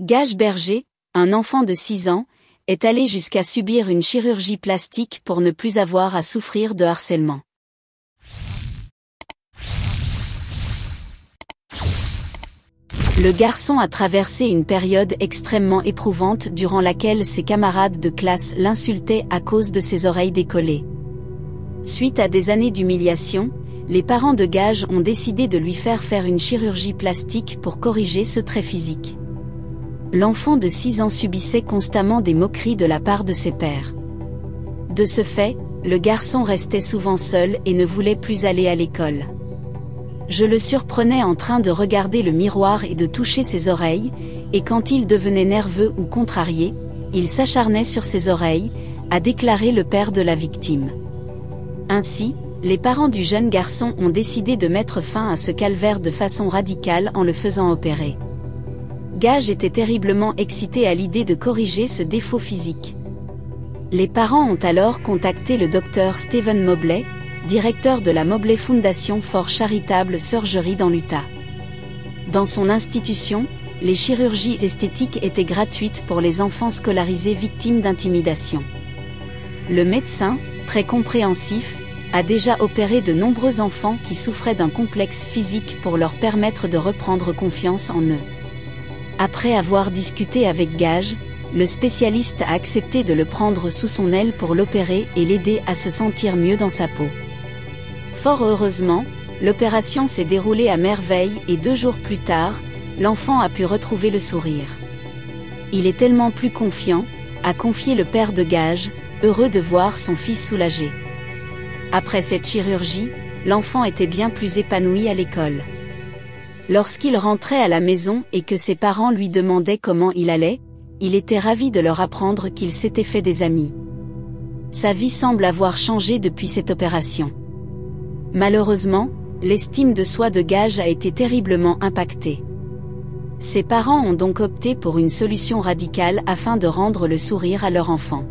Gage Berger, un enfant de 6 ans, est allé jusqu'à subir une chirurgie plastique pour ne plus avoir à souffrir de harcèlement. Le garçon a traversé une période extrêmement éprouvante durant laquelle ses camarades de classe l'insultaient à cause de ses oreilles décollées. Suite à des années d'humiliation, les parents de Gage ont décidé de lui faire une chirurgie plastique pour corriger ce trait physique. L'enfant de 6 ans subissait constamment des moqueries de la part de ses pairs. De ce fait, le garçon restait souvent seul et ne voulait plus aller à l'école. Je le surprenais en train de regarder le miroir et de toucher ses oreilles, et quand il devenait nerveux ou contrarié, il s'acharnait sur ses oreilles, a déclaré le père de la victime. Ainsi, les parents du jeune garçon ont décidé de mettre fin à ce calvaire de façon radicale en le faisant opérer. Gage était terriblement excité à l'idée de corriger ce défaut physique. Les parents ont alors contacté le docteur Stephen Mobley, directeur de la Mobley Foundation for Charitable Surgery dans l'Utah. Dans son institution, les chirurgies esthétiques étaient gratuites pour les enfants scolarisés victimes d'intimidation. Le médecin, très compréhensif, a déjà opéré de nombreux enfants qui souffraient d'un complexe physique pour leur permettre de reprendre confiance en eux. Après avoir discuté avec Gage, le spécialiste a accepté de le prendre sous son aile pour l'opérer et l'aider à se sentir mieux dans sa peau. Fort heureusement, l'opération s'est déroulée à merveille et 2 jours plus tard, l'enfant a pu retrouver le sourire. Il est tellement plus confiant, a confié le père de Gage, heureux de voir son fils soulagé. Après cette chirurgie, l'enfant était bien plus épanoui à l'école. Lorsqu'il rentrait à la maison et que ses parents lui demandaient comment il allait, il était ravi de leur apprendre qu'il s'était fait des amis. Sa vie semble avoir changé depuis cette opération. Malheureusement, l'estime de soi de Gage a été terriblement impactée. Ses parents ont donc opté pour une solution radicale afin de rendre le sourire à leur enfant.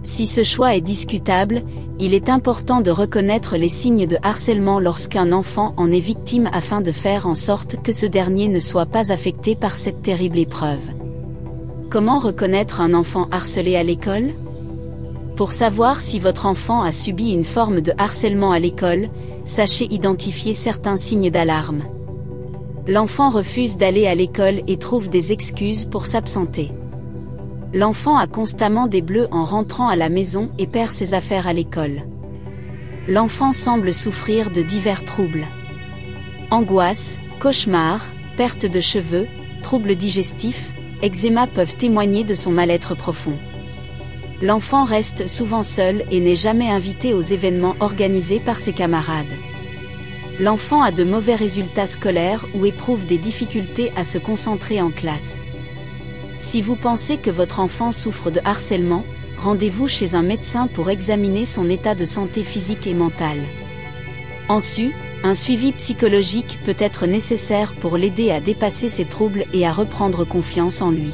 Si ce choix est discutable, il est important de reconnaître les signes de harcèlement lorsqu'un enfant en est victime afin de faire en sorte que ce dernier ne soit pas affecté par cette terrible épreuve. Comment reconnaître un enfant harcelé à l'école ? Pour savoir si votre enfant a subi une forme de harcèlement à l'école, sachez identifier certains signes d'alarme. L'enfant refuse d'aller à l'école et trouve des excuses pour s'absenter. L'enfant a constamment des bleus en rentrant à la maison et perd ses affaires à l'école. L'enfant semble souffrir de divers troubles. Angoisse, cauchemars, perte de cheveux, troubles digestifs, eczéma peuvent témoigner de son mal-être profond. L'enfant reste souvent seul et n'est jamais invité aux événements organisés par ses camarades. L'enfant a de mauvais résultats scolaires ou éprouve des difficultés à se concentrer en classe. Si vous pensez que votre enfant souffre de harcèlement, rendez-vous chez un médecin pour examiner son état de santé physique et mentale. Ensuite, un suivi psychologique peut être nécessaire pour l'aider à dépasser ses troubles et à reprendre confiance en lui.